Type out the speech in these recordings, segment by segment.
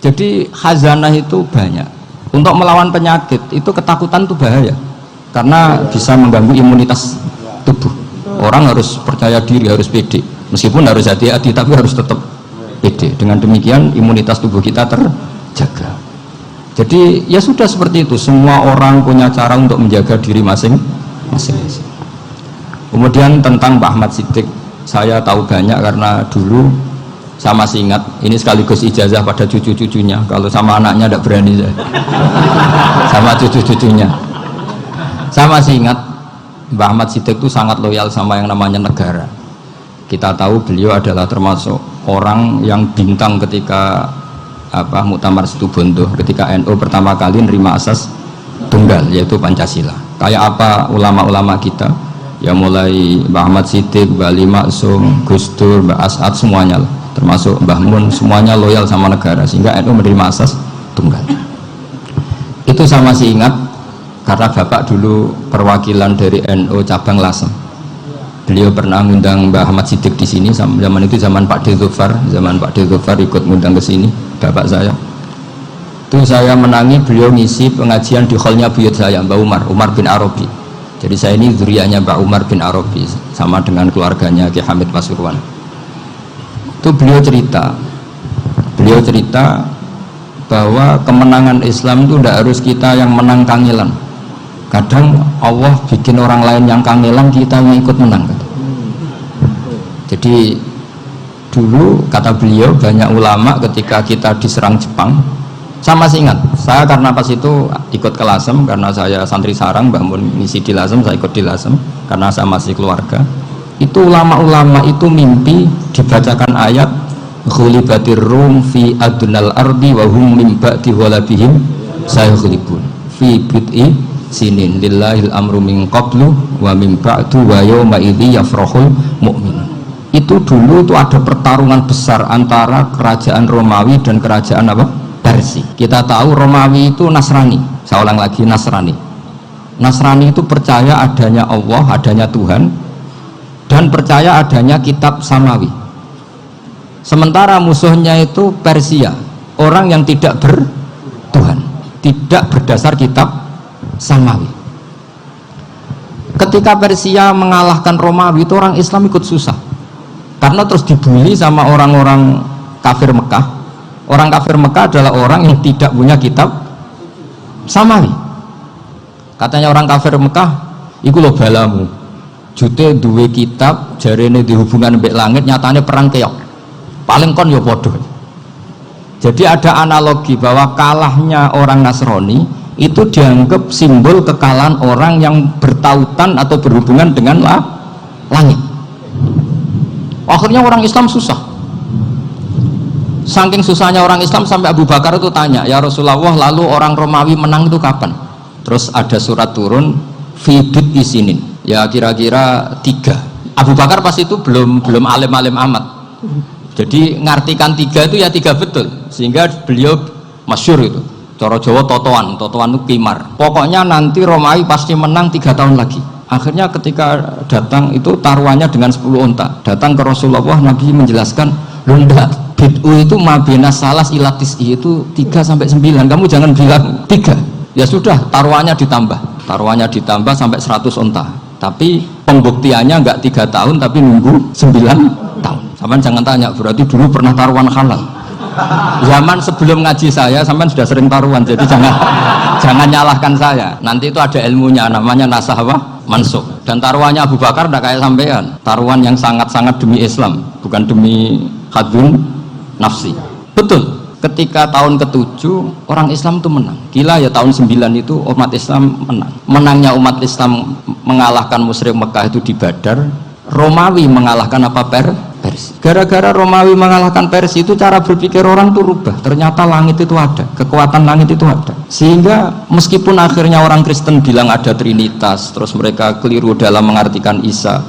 Jadi khazanah itu banyak. Untuk melawan penyakit itu ketakutan itu bahaya, karena bisa mengganggu imunitas tubuh. Orang harus percaya diri, harus pede, meskipun harus hati-hati, tapi harus tetap pede. Dengan demikian imunitas tubuh kita terjaga. Jadi ya sudah seperti itu. Semua orang punya cara untuk menjaga diri masing-masing. Kemudian tentang Pak Ahmad Siddiq, saya tahu banyak karena dulu saya masih ingat, ini sekaligus ijazah pada cucu-cucunya. Kalau sama anaknya tidak berani saya. Sama cucu-cucunya. Saya masih ingat Mbah Ahmad Siddiq itu sangat loyal sama yang namanya negara. Kita tahu beliau adalah termasuk orang yang bintang ketika Muktamar Situbondo, ketika NU pertama kali nerima asas tunggal, yaitu Pancasila. Kayak apa ulama-ulama kita, ya mulai Mbah Ahmad Siddiq, Mbah Ali Maksum, Gus Dur, Mbah As'ad, semuanya lah, termasuk Mbah Mun, semuanya loyal sama negara, sehingga NU menerima asas tunggal. Itu saya masih ingat karena bapak dulu perwakilan dari NU cabang Lasem. Beliau pernah mengundang Mbah Ahmad Siddiq di sini, zaman itu zaman Pak Dzufar, ikut mengundang ke sini bapak saya. Itu saya menangi beliau ngisi pengajian di hallnya buyut saya, Mbah Umar bin Arabi. Jadi saya ini zuriyahnya Mbah Umar bin Arabi, sama dengan keluarganya Ki Hamid Pasuruan. Itu beliau cerita bahwa kemenangan Islam itu tidak harus kita yang menang kangelan. Kadang Allah bikin orang lain yang kangelan, kita yang ikut menang. Jadi dulu kata beliau, banyak ulama ketika kita diserang Jepang, saya masih ingat, saya karena pas itu ikut ke Lasem, karena saya santri sarang, Mbah Mun ngisi di Lasem, saya ikut di Lasem karena saya masih keluarga. Itu ulama-ulama itu mimpi dibacakan ayat ghulibatir rum fi adnal ardi wa hum min ba'di ghalabihim sayaghlibun fi bid'i sinin lillahil amru min qablu wa min ba'du wa yawma idzi yafrahul mu'minun. Itu dulu itu ada pertarungan besar antara kerajaan Romawi dan kerajaan Persia. Kita tahu Romawi itu Nasrani. Saya ulang lagi, Nasrani itu percaya adanya Allah, adanya Tuhan, dan percaya adanya kitab samawi. Sementara musuhnya itu Persia, orang yang tidak bertuhan, tidak berdasar kitab samawi. Ketika Persia mengalahkan Romawi, itu orang Islam ikut susah, karena terus dibully sama orang-orang kafir Mekah. Orang kafir Mekah adalah orang yang tidak punya kitab samawi. Katanya orang kafir Mekah, iku lho balamu, jute duwe kitab, jarene dihubungan mbek langit, nyatane perang keok, paling kon ya podo. Jadi ada analogi bahwa kalahnya orang Nasrani itu dianggap simbol kekalahan orang yang bertautan atau berhubungan dengan langit. Akhirnya orang Islam susah. Saking susahnya orang Islam sampai Abu Bakar itu tanya, ya Rasulullah, lalu orang Romawi menang itu kapan? Terus ada surat turun fidut isinin, ya kira-kira 3. Abu Bakar pas itu belum alim-alim amat, jadi ngartikan 3 itu ya 3 betul, sehingga beliau masyhur itu cara Jawa totoan itu kimar, pokoknya nanti Romawi pasti menang 3 tahun lagi. Akhirnya ketika datang itu taruhannya dengan 10 unta, datang ke Rasulullah, Nabi menjelaskan, lunda bid'u itu mabena salas ilatis, itu 3 sampai 9, kamu jangan bilang 3. Ya sudah, taruhannya ditambah sampai 100 unta, tapi pembuktiannya enggak 3 tahun tapi nunggu 9 tahun. Sampai jangan tanya, berarti dulu pernah taruhan halal. Zaman sebelum ngaji saya sampai sudah sering taruhan, jadi jangan nyalahkan saya. Nanti itu ada ilmunya, namanya nasah mansukh. Dan taruhannya Abu Bakar tidak kayak sampean, taruhan yang sangat-sangat demi Islam, bukan demi hadun nafsi. Betul, ketika tahun ke-7 orang Islam itu menang. Gila ya, tahun 9 itu umat Islam menang. Menangnya umat Islam mengalahkan musyrik Mekah itu di Badar. Romawi mengalahkan Persia. Gara-gara Romawi mengalahkan Persia itu cara berpikir orang itu rubah. Ternyata langit itu ada, kekuatan langit itu ada. Sehingga meskipun akhirnya orang Kristen bilang ada Trinitas, terus mereka keliru dalam mengartikan Isa,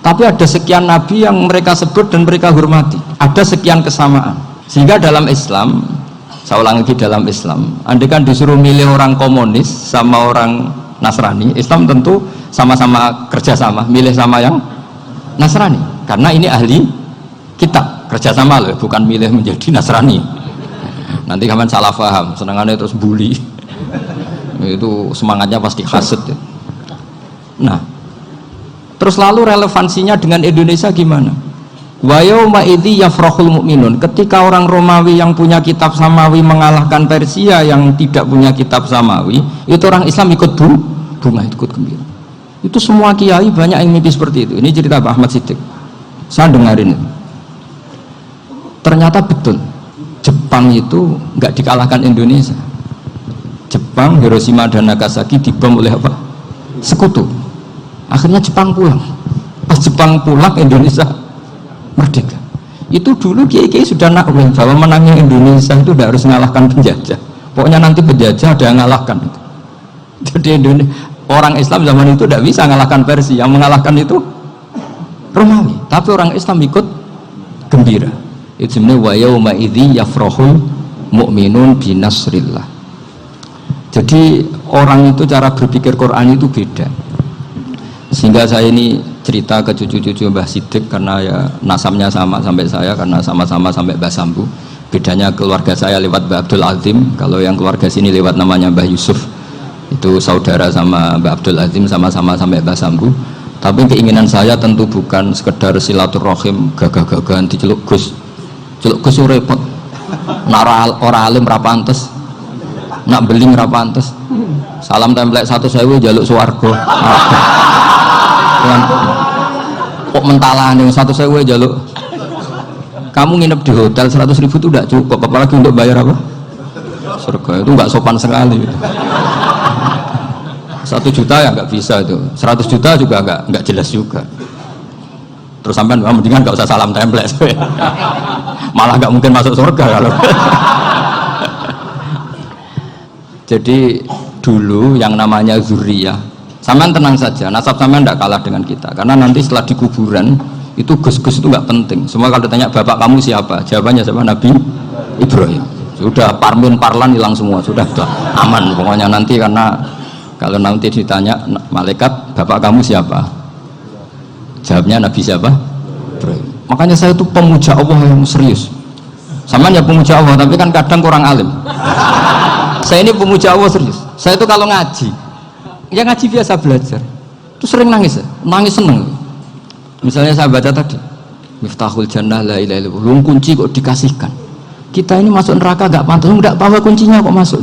tapi ada sekian nabi yang mereka sebut dan mereka hormati. Ada sekian kesamaan. Sehingga dalam Islam, saya ulang lagi, dalam Islam, andai kan disuruh milih orang komunis sama orang Nasrani, Islam tentu sama-sama kerjasama, milih sama yang Nasrani, karena ini ahli kitab, kerjasama loh, bukan milih menjadi Nasrani. Nanti kapan salah paham, senangannya terus bully. Itu semangatnya pasti hasad ya. Nah, terus lalu relevansinya dengan Indonesia gimana? Wa yauma idzi yafrahul mu'minun, ketika orang Romawi yang punya kitab samawi mengalahkan Persia yang tidak punya kitab samawi, itu orang Islam ikut bunga, ikut gembira. Itu semua kiai banyak yang mimpi seperti itu. Ini cerita Pak Ahmad Siddiq, saya dengarin itu. Ternyata betul, Jepang itu nggak dikalahkan Indonesia. Jepang, Hiroshima dan Nagasaki dibom oleh apa? Sekutu. Akhirnya Jepang pulang. Pas Jepang pulang, Indonesia merdeka. Itu dulu kiai-kiai sudah nakwil bahwa menangnya Indonesia itu tidak harus mengalahkan penjajah. Pokoknya nanti penjajah ada yang mengalahkan. Jadi orang Islam zaman itu tidak bisa mengalahkan Persia. Yang mengalahkan itu Romawi. Tapi orang Islam ikut gembira. Itu sebenarnya wa yauma idzi yafrahul mu'minun binasrillah. Jadi orang itu cara berpikir Quran itu beda. Sehingga saya ini cerita ke cucu-cucu Mbah Siddiq karena ya nasabnya sama sampai saya, karena sama-sama sampai Mbah Sambu. Bedanya keluarga saya lewat Mbah Abdul Azim, kalau yang keluarga sini lewat namanya Mbah Yusuf. Itu saudara sama Mbah Abdul Azim, sama-sama sampai Mbah Sambu. Tapi keinginan saya tentu bukan sekedar silaturahim gagah-gagahan diceluk Gus. Celuk Gus repot. Nak ora alim ra pantes. Nak beling ra pantes. Salam templek 1.000 jaluk swarga. Kok mentalan yang 1.000 jaluk. Kamu nginep di hotel 100.000 itu tidak cukup, apalagi untuk bayar apa? Surga. Itu nggak sopan sekali. 1 juta ya nggak bisa itu, 100 juta juga nggak jelas juga. Terus sampai mendingan nggak usah salam template, malah nggak mungkin masuk surga kalau. Jadi dulu yang namanya zuriyah, sampean tenang saja, nasab sampean tidak kalah dengan kita, karena nanti setelah di kuburan itu gus-gus itu nggak penting. Semua kalau ditanya bapak kamu siapa, jawabannya siapa? Nabi Ibrahim. Sudah parmin parlan hilang semua, sudah aman pokoknya nanti. Karena kalau nanti ditanya malaikat bapak kamu siapa, jawabnya Nabi siapa? Ibrahim. Makanya saya itu pemuja Allah yang serius. Sampean ya pemuja Allah, tapi kan kadang kurang alim. Saya ini pemuja Allah serius. Saya itu kalau ngaji, ya ngaji biasa belajar, itu sering nangis, nangis seneng. Misalnya saya baca tadi, Miftahul Jannah la ilaha illallah, lung kunci kok dikasihkan. Kita ini masuk neraka gak pantas, enggak bawa kuncinya kok masuk.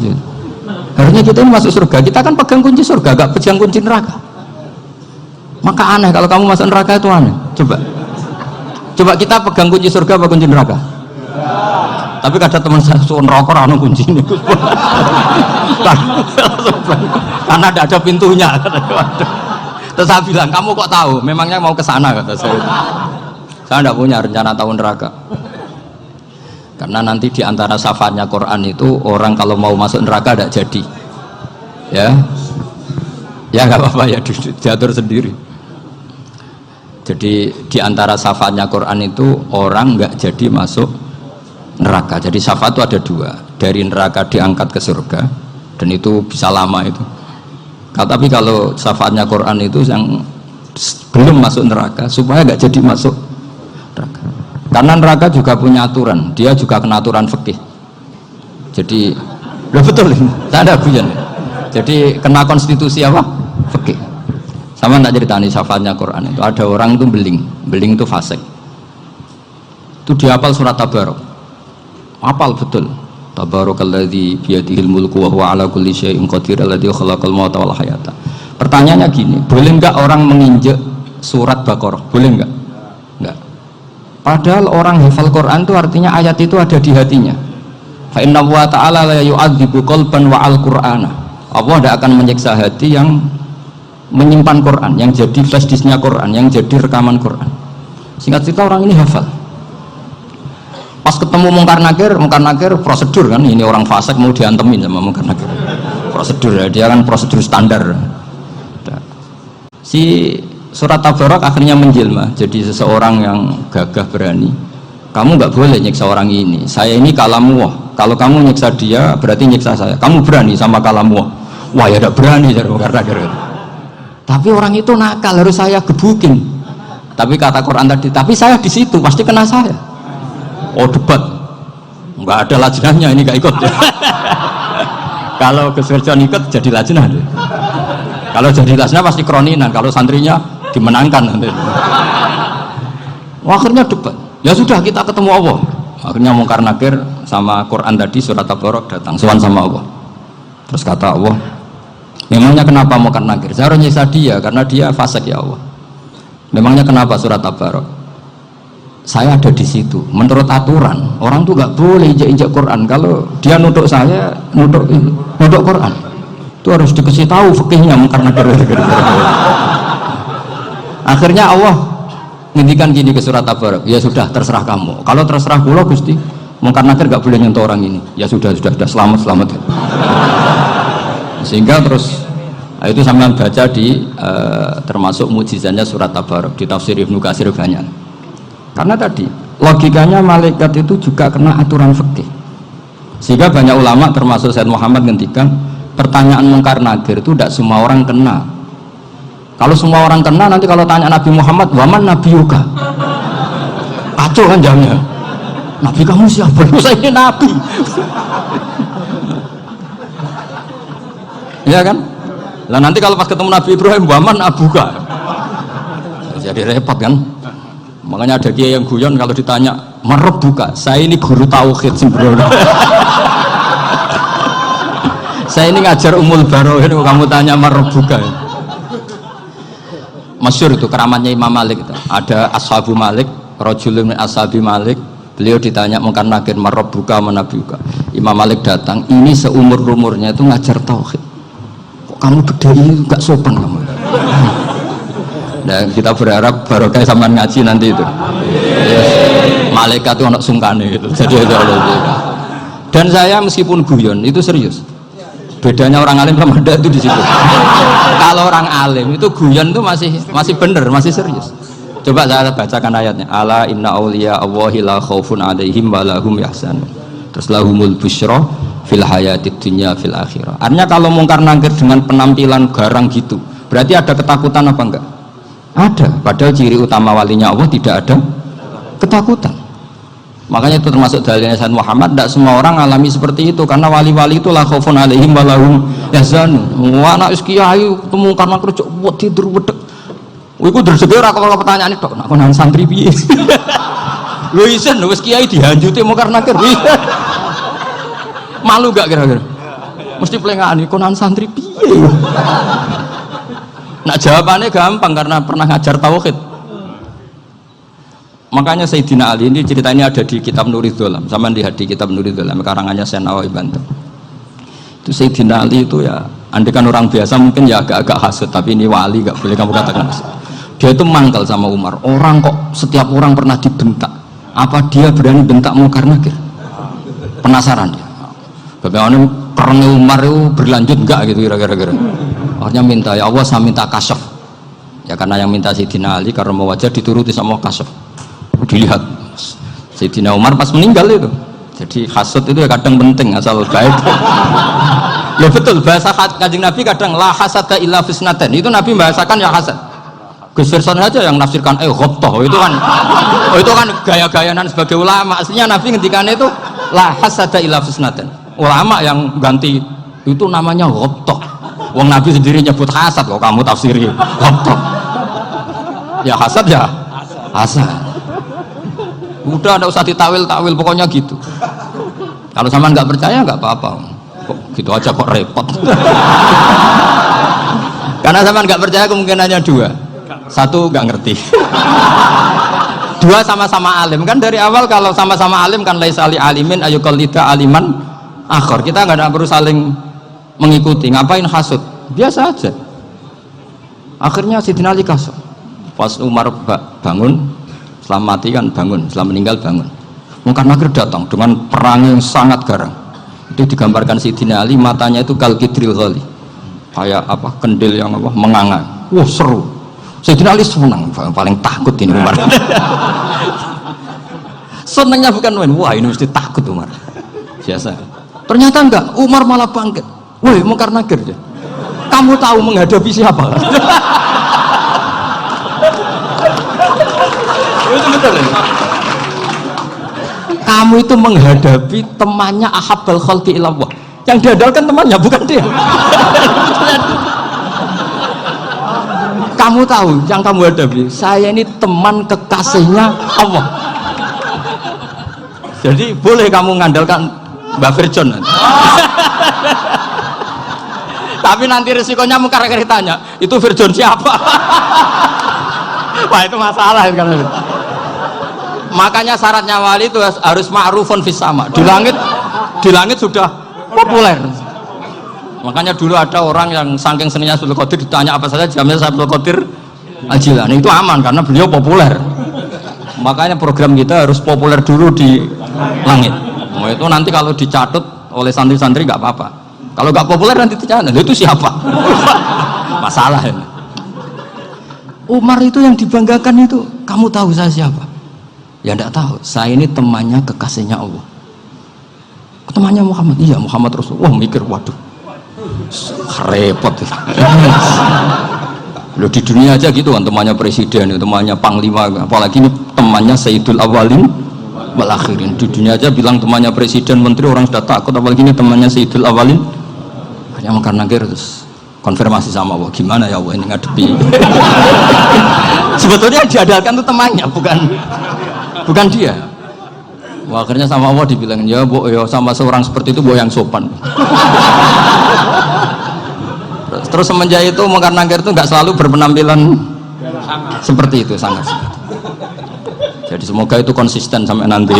Harusnya kita ini masuk surga, kita kan pegang kunci surga, gak pegang kunci neraka. Maka aneh kalau kamu masuk neraka itu aneh. Coba kita pegang kunci surga apa kunci neraka? Tapi kadang teman saya suruh neraka anu kunci ini. Karena tidak ada pintunya. Terus saya bilang, kamu kok tahu? Memangnya mau ke sana, kata saya. Saya tidak punya rencana tahu neraka. Karena nanti di antara syafaatnya Quran itu orang kalau mau masuk neraka tidak jadi. Ya nggak apa-apa ya, diatur sendiri. Jadi di antara syafaatnya Quran itu orang nggak jadi masuk neraka. Jadi syafaat itu ada 2, dari neraka diangkat ke surga, dan itu bisa lama itu. Tapi kalau syafaatnya Quran itu yang belum masuk neraka supaya nggak jadi masuk neraka. Karena neraka juga punya aturan, dia juga kena aturan fikih. Jadi betul ini, saya ada bujan. Jadi kena konstitusi apa? Fikih. Sama tak ceritani syafaatnya Quran itu ada orang itu beling itu fasik. Itu dihafal surat Tabarok. Hafal betul. Tabarakalladzi biyadihil mulku wa huwa ala kulli syai'in qadir alladzi khalaqal mauta wal hayata. Pertanyaannya gini, boleh enggak orang menginjak surat Baqarah? Boleh enggak? Enggak. Padahal orang hafal Quran itu artinya ayat itu ada di hatinya. Fa inna wa ta'ala la yu'adzibu qalban wa al-Qur'ana. Allah tidak akan menyiksa hati yang menyimpan Quran, yang jadi flash disknya Quran, yang jadi rekaman Quran. Singkat cerita orang ini hafal. Pas ketemu Mungkar Nakir prosedur kan, ini orang fasik mau diantemin sama Mungkar Nakir. Prosedur ya, dia kan prosedur standar. Si surat Tabarak akhirnya menjelma jadi seseorang yang gagah berani. Kamu nggak boleh nyiksa orang ini. Saya ini kalamullah. Kalau kamu nyiksa dia berarti nyiksa saya. Kamu berani sama kalamullah. Wah ya tidak berani jadi Mungkar Nakir. Tapi orang itu nakal, harus saya gebukin. Tapi kata Quran tadi, tapi saya di situ pasti kena saya. Oh debat, nggak ada lajnahnya, ini nggak ikut. Kalau Gus Wirjo ikut jadi lajnah. Kalau jadi lajnah pasti kroninan, kalau santrinya dimenangkan nanti. Akhirnya debat. Ya sudah, kita ketemu Allah. Akhirnya Mungkar Nakir sama Quran tadi surat Tabarok datang sowan sama Allah. Terus kata Allah, memangnya kenapa Mungkar Nakir? Saya harus nyiksa dia karena dia fasik ya Allah. Memangnya kenapa surat Tabarok? Saya ada di situ. Menurut aturan orang tuh nggak boleh injak-injak Quran. Kalau dia nutuk saya, nutuk Quran, itu harus dikasih tahu fikihnya Mungkar Nakir. Akhirnya Allah ngendikan gini ke surat Tabarok, ya sudah terserah kamu. Kalau terserah kula Gusti, Mungkar Nakir nggak boleh nyentuh orang ini. Ya sudah selamat. Sehingga terus itu sampean baca di termasuk mujizatnya surat Tabarok di tafsir Ibnu Katsir banyak. Karena tadi logikanya malaikat itu juga kena aturan fikih, sehingga banyak ulama termasuk Sayyid Muhammad ngendikan pertanyaan Mungkar Nakir itu tidak semua orang kena. Kalau semua orang kena, nanti kalau tanya Nabi Muhammad, waman nabiyuka, kacau kan jamnya. Nabi kamu siapa? Saya ini Nabi. Ya kan? Lah nanti kalau pas ketemu Nabi Ibrahim, waman abuka, jadi repot kan? Makanya ada kiai yang guyon kalau ditanya merep buka, saya ini guru tauhid sembrono. Saya ini ngajar Ummul Barohin, kamu tanya merep buka. Masyhur itu keramatnya Imam Malik itu. Ada Ashabu Malik, rajulun min ashabi Malik, beliau ditanya Mungkar Nakir merep buka menabi buka. Imam Malik datang, ini seumur-umurnya itu ngajar tauhid. Kok kamu gede ini enggak sopan kamu? Dan kita berharap barokah sama ngaji nanti itu. Yes. Malaikat itu anak sungkane gitu. Jadi itu dan saya meskipun guyon itu serius. Bedanya orang alim sama ndak itu di situ. Kalau orang alim itu guyon itu masih bener, masih serius. Coba saya bacakan ayatnya. Ala inna auliya Allahi la khaufun alaihim wa lahum yahzanun. Terus lahumul busyra fil hayatid dunya fil akhirah. Artinya kalau Mungkar Nakir dengan penampilan garang gitu, berarti ada ketakutan apa enggak? Ada, padahal ciri utama walinya Allah tidak ada ketakutan. Makanya itu termasuk dalilnya Sayyid Muhammad, tidak semua orang alami seperti itu, karena wali-wali itu la khaufun alaihim wa lahum yahzanun. Wah anak kiai ketemu karena kerja buat tidur wedek. Iku dreseke ora kok pertanyaan itu, nak konan santri piye? Lho isen wis kiai dihanjuti Mungkar Nakir. Malu gak kira-kira? Mesti plengani konan santri piye? Nah jawabannya gampang karena pernah ngajar tauhid. Makanya Sayyidina Ali ini ceritanya ada di kitab Nurul Dholam, sama lihat di kitab Nurul Dholam karangannya Syekh Nawawi Banten. Itu Sayyidina Ali itu ya, andekan orang biasa mungkin ya agak-agak hasut, tapi ini wali gak boleh kamu katakan hasut. Dia itu mangkal sama Umar. Orang kok setiap orang pernah dibentak, apa dia berani bentak Mungkar Nakir? Penasaran dia. Bagaimana perang Umar itu berlanjut enggak gitu kira-kira. Akhirnya minta, ya Allah saya minta kasyaf. Ya karena yang minta Sayyidina Ali karena mau wajar dituruti sama kasyaf. Dilihat Sayyidina Umar pas meninggal itu. Jadi hasud itu ya kadang penting asal baik. Ya betul, bahasa Kanjeng Nabi kadang la hasada illa fisnaten. Itu Nabi bahasakan ya hasad. Gus Verson aja yang nafsirkan ghobtoh itu kan gaya-gayanan sebagai ulama. Aslinya Nabi ngendikan itu la hasada illa fisnaten. Ulama yang ganti itu namanya ghobtoh. Wong Nabi sendiri nyebut hasad, kok kamu tafsiri ghobtoh. Ya hasad ya hasad. Udah nggak usah ditawil-tawil, pokoknya gitu. Kalau sama nggak percaya nggak apa-apa. Kok gitu aja kok repot. Karena sama nggak percaya kemungkinannya dua. Satu nggak ngerti. Dua sama-sama alim kan dari awal. Kalau sama-sama alim kan laisa ali alimin ayuqallida aliman akhir. Kita nggak perlu saling mengikuti. Ngapain hasud? Biasa aja. Akhirnya Sayyidina Ali kasar. Pas Umar bangun, setelah mati kan bangun, setelah meninggal bangun. Mungkar Nakir datang dengan perang yang sangat garang. Itu digambarkan Sayyidina Ali, matanya itu kalkidril ghali, kayak apa, kendil yang apa, menganga. Wah seru. Sayyidina Ali senang, paling takut ini Umar. Senangnya bukan main, wah ini mesti takut Umar. Biasa. Ternyata enggak, Umar malah bangkit. Woi Mungkar Nakir, kamu tahu menghadapi siapa? Itu betul ya? Kamu itu menghadapi temannya ahabbal khalqi ilallah. Yang diandalkan temannya bukan dia. Kamu tahu yang kamu hadapi, saya ini teman kekasihnya Allah. Jadi boleh kamu mengandalkan Mbak Virjon. Tapi nanti resikonya mungkar tanya, itu Virjon siapa? Wah itu masalah kan. Makanya syaratnya wali itu harus ma'rufun fis sama. Di langit sudah populer. Makanya dulu ada orang yang saking seninya Abdul Qadir ditanya apa saja jamnya Abdul Qadir Al-Jilani, itu aman karena beliau populer. Makanya program kita harus populer dulu di langit. Nah, itu nanti kalau dicatut oleh santri-santri nggak apa-apa. Kalau nggak populer nanti dicatat, itu siapa? Masalah ini. Umar itu yang dibanggakan itu, kamu tahu saya siapa? Ya enggak tahu. Saya ini temannya kekasihnya Allah. Temannya Muhammad. Iya, Muhammad Rasulullah. Wah, mikir, waduh, repot. Loh, di dunia aja gitu kan, temannya presiden, temannya panglima, apalagi ini temannya Sayyidul Awalin wal Akhirin. Di dunia aja bilang temannya presiden, menteri, orang sudah takut, apalagi ini temannya Sayyidul Awalin. Hanya karena terus konfirmasi sama Allah, gimana ya Allah ini ngadepi. Sebetulnya yang diandalkan itu temannya, bukan dia. Wah, akhirnya sama Allah dibilang, ya bu, ya sama seorang seperti itu bu yang sopan. Terus semenjak itu Mungkar Nakir itu nggak selalu berpenampilan seperti itu, sangat. Jadi semoga itu konsisten sampai nanti.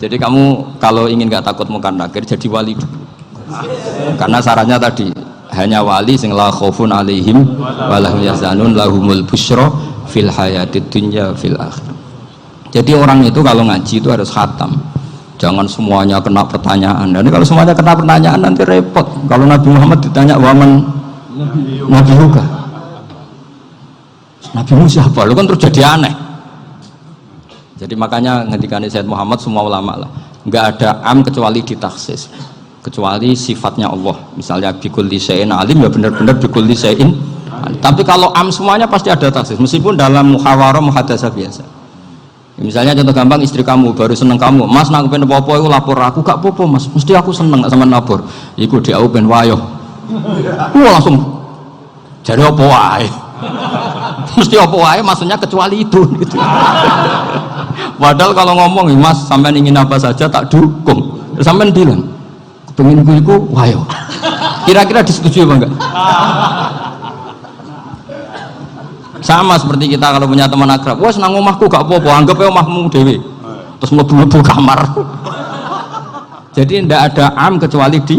Jadi kamu kalau ingin nggak takut Mungkar Nakir, jadi wali dulu. Karena syaratnya tadi hanya wali sing la khaufun alaihim walahum yahzanun lahumul busyra fil hayatid dunya fil akhir. Jadi orang itu kalau ngaji itu harus khatam. Jangan semuanya kena pertanyaan. Dan kalau semuanya kena pertanyaan nanti repot. Kalau Nabi Muhammad ditanya waman Nabi Yuka, Nabimu siapa? Lu kan terus jadi aneh. Jadi makanya ngendikane Sayyid Muhammad, semua ulama lah, nggak ada am kecuali ditaksis, kecuali sifatnya Allah. Misalnya bikulli syai'in alim, ya benar-benar bikulli syai'in. Tapi kalau am semuanya pasti ada taksis, meskipun dalam muhawarah muhadasah biasa. Misalnya contoh gampang, istri kamu baru seneng kamu, mas nak pengen apa-apa itu lapor aku, gak apa-apa mas, mesti aku seneng sama lapor. Iku dia pengen wayo, langsung jadi apa wae. Mesti apa wae, maksudnya kecuali itu gitu. Padahal kalau ngomong, mas sampean ingin apa saja tak dukung. Sampean bilang pengen iku wayo, kira-kira disetujui apa enggak? Sama seperti kita kalau punya teman akrab, wah senang omahku gak apa-apa, anggap ya omahmu dewe, terus mlebu kamar. Jadi tidak ada am kecuali di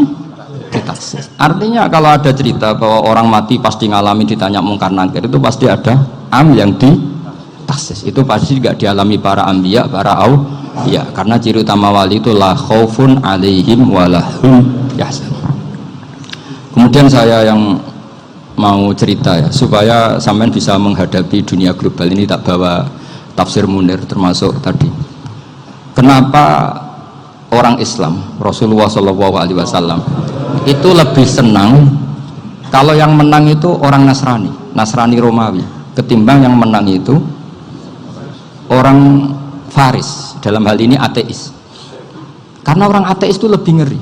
taksis. Artinya kalau ada cerita bahwa orang mati pasti ngalami ditanya Mungkar Nakir, itu pasti ada am yang di taksis. Itu pasti juga dialami para anbiya, para auliya. Karena ciri utama wali itu la khaufun alaihim walahum yahzanun. Kemudian saya yang mau cerita ya, supaya sampean bisa menghadapi dunia global ini, tak bawa tafsir Munir termasuk tadi. Kenapa orang Islam, Rasulullah SAW itu lebih senang kalau yang menang itu orang Nasrani Romawi, ketimbang yang menang itu orang Faris, dalam hal ini ateis. Karena orang ateis itu lebih ngeri.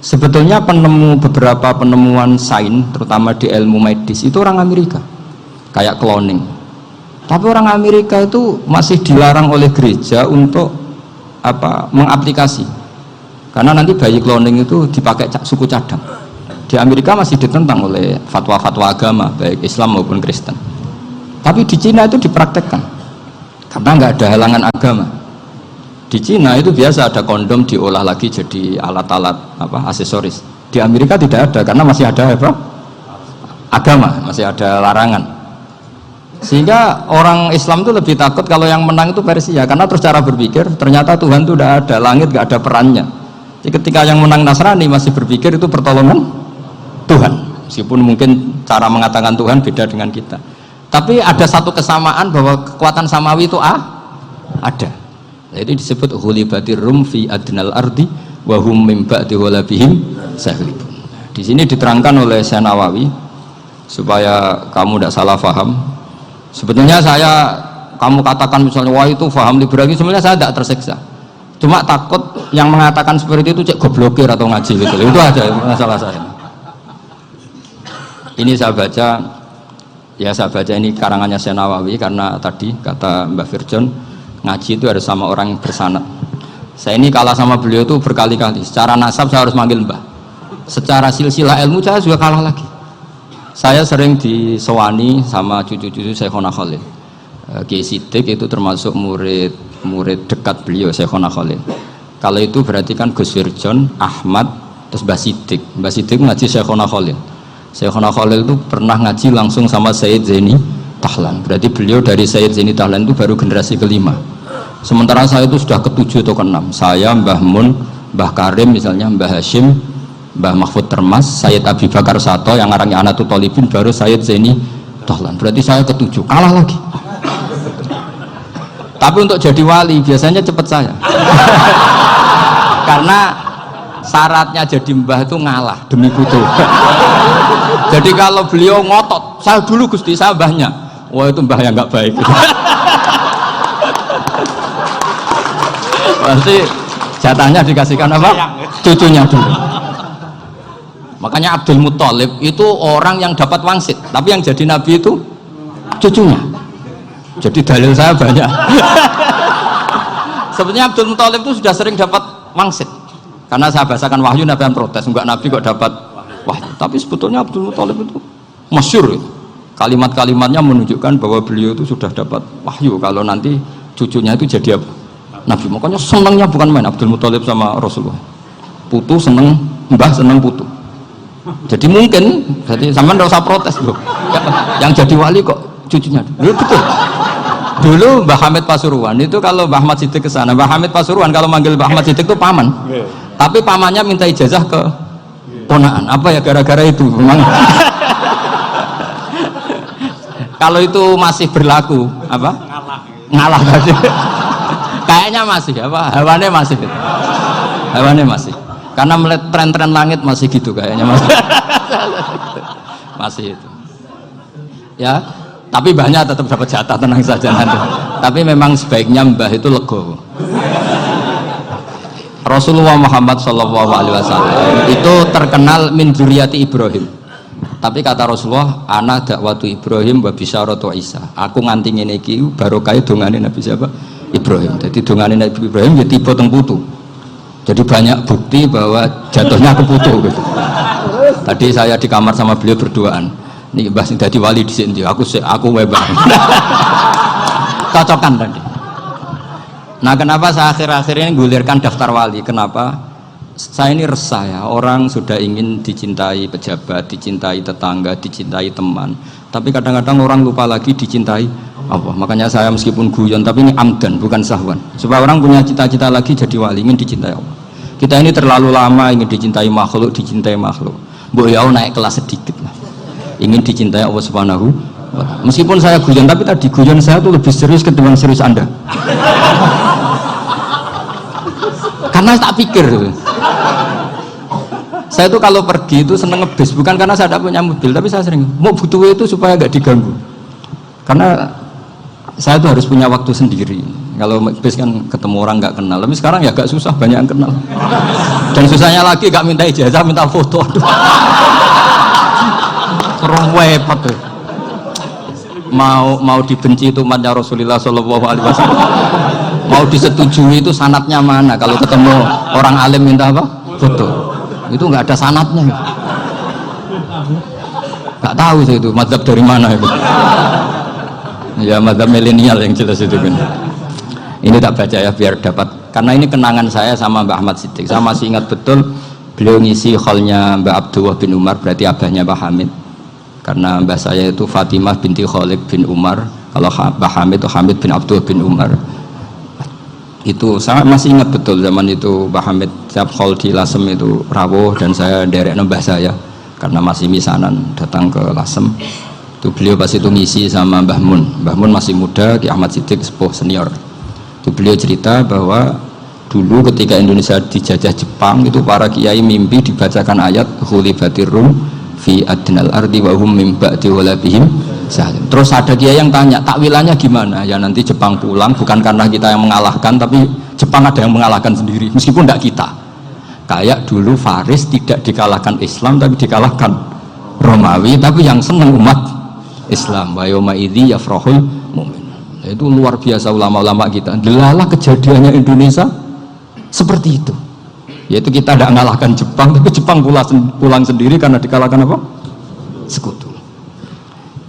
Sebetulnya beberapa penemuan sains, terutama di ilmu medis, itu orang Amerika, kayak cloning. Tapi orang Amerika itu masih dilarang oleh gereja untuk mengaplikasi, karena nanti bayi cloning itu dipakai suku cadang. Di Amerika masih ditentang oleh fatwa-fatwa agama, baik Islam maupun Kristen. Tapi di Cina itu dipraktekkan, karena nggak ada halangan agama. Di Cina itu biasa ada kondom diolah lagi jadi alat-alat aksesoris. Di Amerika tidak ada, karena masih ada agama, masih ada larangan. Sehingga orang Islam itu lebih takut kalau yang menang itu Persia, karena terus cara berpikir ternyata Tuhan itu tidak ada, langit nggak ada perannya. Jadi ketika yang menang Nasrani masih berpikir itu pertolongan Tuhan, meskipun mungkin cara mengatakan Tuhan beda dengan kita. Tapi ada satu kesamaan bahwa kekuatan samawi itu ada. Itu disebut ghulibatir rum fi adnal ardi wa hum min ba'di ghalabihim saghlibun. Di sini diterangkan oleh Syekh Nawawi supaya kamu tidak salah paham. Sebetulnya saya kamu katakan misalnya wah itu paham liberal, sebenarnya saya tidak tersiksa, cuma takut yang mengatakan seperti itu cek goblokir atau ngaji gitu, itu aja masalah saya. Ini saya baca ini karangannya Syekh Nawawi, karena tadi kata Mbak Firjon ngaji itu harus sama orang yang bersanad. Saya ini kalah sama beliau itu berkali-kali, secara nasab saya harus manggil Mbah, secara silsilah ilmu saya juga kalah lagi. Saya sering disewani sama cucu-cucu Syekhona Khalil. Kiai Siddiq itu termasuk murid dekat beliau, Syekhona Khalil. Kalau itu berarti kan Gus Firjon, Ahmad, terus Mbah Siddiq. Mbah Siddiq ngaji Syekhona Khalil. Syekhona Khalil itu pernah ngaji langsung sama Sayyid Zaini Tahlan. Berarti beliau dari Sayyid Zaini Tahlan itu baru generasi kelima. Sementara saya itu sudah ke-7 atau ke-6. Saya, Mbah Mun, Mbah Karim misalnya, Mbah Hashim, Mbah Mahfud Termas, Sayyid Abi Bakar Sato yang arangnya Anatul Talibin, baru Sayyid Zaini Tahlan. Berarti saya ke-7, kalah lagi. Tapi untuk jadi wali biasanya cepat saya. Karena syaratnya jadi mbah itu ngalah demi putu. Jadi kalau beliau ngotot, saya dulu Gusti, saya mbahnya, wah itu mbah yang nggak baik. Berarti jatahnya dikasihkan apa? Cucunya dulu. Makanya Abdul Muthalib itu orang yang dapat wangsit, tapi yang jadi nabi itu cucunya. Jadi dalil saya banyak. Sebenarnya Abdul Muthalib itu sudah sering dapat wangsit, karena saya bahasakan wahyu, nabi yang protes, enggak nabi kok dapat wahyu. Tapi sebetulnya Abdul Muthalib itu masyhur, kalimat-kalimatnya menunjukkan bahwa beliau itu sudah dapat wahyu kalau nanti cucunya itu jadi apa? Nabi. Makanya senangnya bukan main Abdul Muthalib sama Rasulullah. Putu seneng mbah, seneng putu. Jadi mungkin, jadi sampean nggak usah protes loh. Yang jadi wali kok cucunya. Loh, betul. Dulu Mbah Hamid Pasuruan itu kalau Mbah Ahmad Siddiq ke sana, Mbah Hamid Pasuruan kalau manggil Mbah Ahmad Siddiq itu paman. Tapi pamannya minta ijazah ke ponakan. Apa ya gara-gara itu memang. Kalau itu masih berlaku apa? Ngalah tadi. Kayaknya masih apa? Hawane masih. Hawane masih. Karena melihat tren-tren langit masih gitu kayaknya masih itu ya, tapi banyak tetap dapat jatah, tenang saja nanti. Tapi memang sebaiknya mbah itu legowo. Rasulullah Muhammad SAW itu terkenal min dzurriyyati Ibrahim, tapi kata Rasulullah ana dakwatu Ibrahim wa bisyaratu Isa, aku nganti ngene iki barokah dongane Nabi siapa? Ibrahim. Jadi dongane Nabi Ibrahim ya tiba teng putu. Jadi banyak bukti bahwa jatuhnya ke putu gitu. Tadi saya di kamar sama beliau berduaan. Nih Mbah sing dadi wali di sini, aku webang. Cocokan tadi. Nah, kenapa saya akhir-akhir ini gulirkan daftar wali? Kenapa? Saya ini resah ya, orang sudah ingin dicintai pejabat, dicintai tetangga, dicintai teman. Tapi kadang-kadang orang lupa lagi dicintai Allah. Makanya saya meskipun guyon, tapi ini amdan, bukan sahwan. Supaya orang punya cita-cita lagi jadi wali, ingin dicintai Allah. Kita ini terlalu lama ingin dicintai makhluk. Mbok ya naik kelas sedikit lah. Ingin dicintai Allah Subhanahu wa Ta'ala. Meskipun saya guyon, tapi tadi guyon saya itu lebih serius ketimbang serius Anda. Karena tak pikir. Saya itu kalau pergi itu seneng ngebis, bukan karena saya tidak punya mobil, tapi saya sering mau butuh itu supaya gak diganggu. Karena saya itu harus punya waktu sendiri. Kalau bis kan ketemu orang nggak kenal, tapi sekarang ya agak susah, banyak yang kenal. Dan susahnya lagi nggak minta ijazah, minta foto. Repot tuh. Mau dibenci itu umatnya Rasulullah Shallallahu Alaihi Wasallam. Mau disetujui itu sanatnya mana? Kalau ketemu orang alim minta apa? Foto. Itu nggak ada sanatnya. Nggak tahu saya itu mazhab dari mana itu. Ya mazhab milenial yang jelas itu kan. Ini tak baca ya biar dapat, karena ini kenangan saya sama Mbah Ahmad Siddiq. Saya masih ingat betul beliau ngisi kholnya Mbah Abdullah bin Umar, berarti abahnya Mbah Hamid. Karena mbah saya itu Fatimah binti Khalid bin Umar, kalau Mbah Hamid itu Hamid bin Abdullah bin Umar. Itu saya masih ingat betul zaman itu Mbah Hamid siap khol di Lasem itu rawuh, dan saya derek mbah saya karena masih misanan datang ke Lasem. Itu beliau pas itu ngisi sama Mbah Mun masih muda, Ki Ahmad Siddiq sepuh senior. Itu beliau cerita bahwa dulu ketika Indonesia dijajah Jepang itu para kiai mimpi dibacakan ayat khulifatir rum fi adnal ardi wa hum min ba'di walabihim zalim. Terus ada dia yang tanya takwilannya gimana, ya nanti Jepang pulang bukan karena kita yang mengalahkan, tapi Jepang ada yang mengalahkan sendiri meskipun tidak kita. Kayak dulu Faris tidak dikalahkan Islam tapi dikalahkan Romawi, tapi yang senang umat Islam. Wa yauma idzi yafrahul mu'min. Itu luar biasa ulama-ulama kita. Delalah kejadiannya Indonesia seperti itu. Yaitu kita tidak mengalahkan Jepang, tapi Jepang pulang sendiri karena dikalahkan apa? Sekutu.